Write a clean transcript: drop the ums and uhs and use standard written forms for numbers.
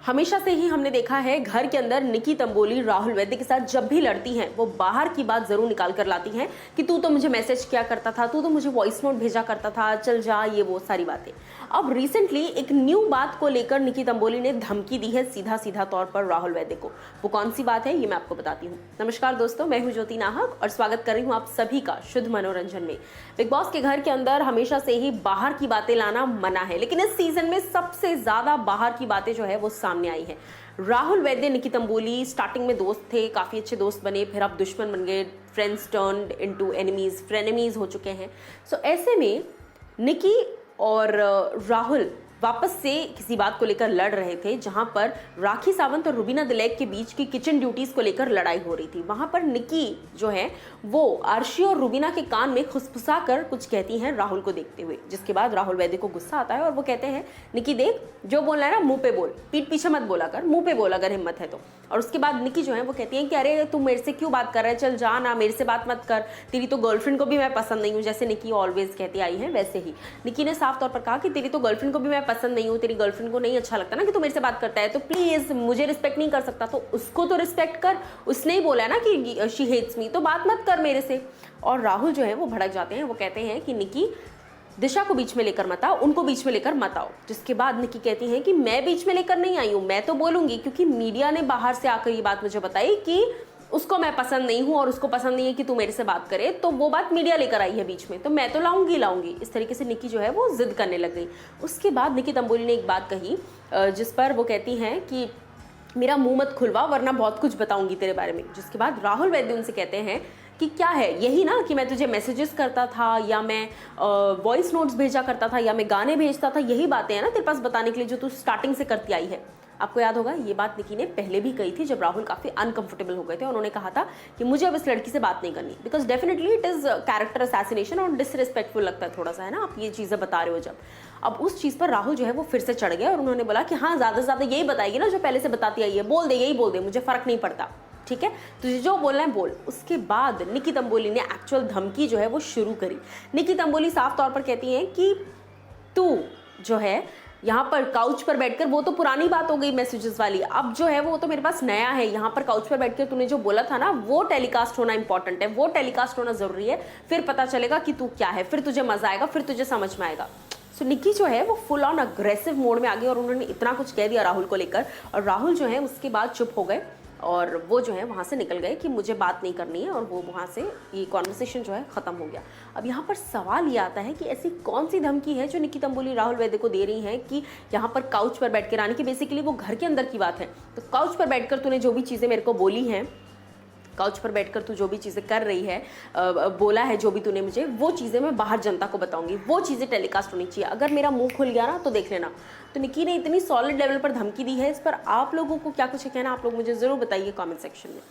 हमेशा से ही हमने देखा है घर के अंदर निकी तंबोली राहुल वैद्य के साथ जब भी लड़ती हैं वो बाहर की बात जरूर निकाल कर लाती हैं कि तू तो मुझे मैसेज किया करता था, तू तो मुझे वॉइस नोट भेजा करता था, चल जा, ये वो सारी बातें। अब रिसेंटली एक न्यू बात को लेकर निकी तंबोली ने धमकी दी है सीधा सीधा तौर पर राहुल वैद्य को। वो कौन सी बात है ये मैं आपको बताती हूँ। नमस्कार दोस्तों, मैं हूँ ज्योति नाहक और स्वागत कर रही हूँ आप सभी का शुद्ध मनोरंजन में। बिग बॉस के घर के अंदर हमेशा से ही बाहर की बातें लाना मना है, लेकिन इस सीजन में सबसे ज्यादा बाहर की बातें जो है वो सामने आई है। राहुल वैद्य निकी तंबोली स्टार्टिंग में दोस्त थे, काफी अच्छे दोस्त बने, फिर अब दुश्मन बन गए, फ्रेंड्स टर्न्ड इनटू एनिमीज, फ्रेनेमीज हो चुके हैं। सो ऐसे में निकी और राहुल वापस से किसी बात को लेकर लड़ रहे थे, जहां पर राखी सावंत और रुबीना दिलैक के बीच की किचन ड्यूटीज को लेकर लड़ाई हो रही थी। वहां पर निकी जो है वो अर्शी और रुबीना के कान में खुसफुसा कर कुछ कहती हैं राहुल को देखते हुए, जिसके बाद राहुल वैद्य को गुस्सा आता है और वो कहते हैं निकी देख, जो बोलना है ना मुंह पे बोल, पीठ पीछे मत बोला कर, मुंह पे बोल अगर हिम्मत है तो। और उसके बाद निकी जो है वो कहती है कि अरे तू मेरे से क्यों बात कर रहा है, चल जा ना, मेरे से बात मत कर, तेरी तो गर्लफ्रेंड को भी मैं पसंद नहीं हूँ। जैसे निकी ऑलवेज कहती आई है वैसे ही निकी ने साफ तौर पर कहा कि तेरी तो गर्लफ्रेंड को भी मैं पसंद नहीं हूँ, तेरी गर्लफ्रेंड को नहीं अच्छा लगता ना कि तू मेरे से बात करता है, तो प्लीज मुझे रिस्पेक्ट नहीं कर सकता तो उसको तो रिस्पेक्ट कर। उसने ही बोला है ना कि शी हेट्स मी, तो बात मत कर मेरे से। और राहुल जो है वो भड़क जाते हैं, वो कहते हैं कि निकी दिशा को बीच में लेकर मत आओ, उनको बीच में लेकर मत आओ। जिसके बाद निकी कहती हैं कि मैं बीच में लेकर नहीं आई हूं, मैं तो बोलूंगी, क्योंकि मीडिया ने बाहर से आकर ये बात मुझे बताई कि उसको मैं पसंद नहीं हूं और उसको पसंद नहीं है कि तू मेरे से बात करे, तो वो बात मीडिया लेकर आई है बीच में, तो मैं तो लाऊंगी। इस तरीके से निकी जो है वो जिद करने लग गई। उसके बाद निकी तंबोली ने एक बात कही जिस पर वो कहती हैं कि मेरा मुंह मत खुलवा वरना बहुत कुछ बताऊंगी तेरे बारे में। जिसके बाद राहुल वैद्य उनसे कहते हैं कि क्या है यही ना कि मैं तुझे मैसेजेस करता था या मैं वॉइस नोट्स भेजा करता था या मैं गाने भेजता था, यही बातें हैं ना तेरे पास बताने के लिए जो तू स्टार्टिंग से करती आई है। आपको याद होगा ये बात निकी ने पहले भी कही थी जब राहुल काफी अनकंफर्टेबल हो गए थे। उन्होंने कहा था कि मुझे अब इस लड़की से बात नहीं करनी, because definitely it is character assassination और डिसरिस्पेक्टफुल लगता है थोड़ा सा, है ना, आप ये चीजें बता रहे हो जब। अब उस चीज पर राहुल जो है वो फिर से चढ़ गया और उन्होंने बोला कि हाँ ज्यादा से ज्यादा यही बताएगी ना जो पहले से बताती आई है, बोल दे, यही बोल दे, मुझे फर्क नहीं पड़ता, ठीक है, तुझे जो बोलना है बोल। उसके बाद निकी तंबोली ने एक्चुअल धमकी जो है वो शुरू करी। निकी तंबोली साफ तौर पर कहती हैं कि तू जो है यहाँ पर काउच पर बैठकर, वो तो पुरानी बात हो गई मैसेजेस वाली, अब जो है वो तो मेरे पास नया है। यहाँ पर काउच पर बैठकर तूने जो बोला था ना वो टेलीकास्ट होना इंपॉर्टेंट है, वो टेलीकास्ट होना जरूरी है, फिर पता चलेगा कि तू क्या है, फिर तुझे मजा आएगा, फिर तुझे समझ में आएगा। सो निकी जो है वो फुल ऑन अग्रेसिव मोड में आ गई और उन्होंने इतना कुछ कह दिया राहुल को लेकर, और राहुल जो है उसके बाद चुप हो गए और वो जो है वहाँ से निकल गए कि मुझे बात नहीं करनी है, और वो वहाँ से ये कॉन्वर्सेशन जो है ख़त्म हो गया। अब यहाँ पर सवाल ये आता है कि ऐसी कौन सी धमकी है जो निकी तंबोली राहुल वैद्य को दे रही हैं कि यहाँ पर काउच पर बैठ कर आने की, बेसिकली वो घर के अंदर की बात है, तो काउच पर बैठकर तूने जो भी चीज़ें मेरे को बोली हैं, काउच पर बैठकर तू जो भी चीज़ें कर रही है, बोला है जो भी तूने मुझे, वो चीज़ें मैं बाहर जनता को बताऊंगी, वो चीज़ें टेलीकास्ट होनी चाहिए। अगर मेरा मुंह खुल गया ना तो देख लेना। तो निकी ने इतनी सॉलिड लेवल पर धमकी दी है, इस पर आप लोगों को क्या कुछ कहना, आप लोग मुझे ज़रूर बताइए कमेंट सेक्शन में।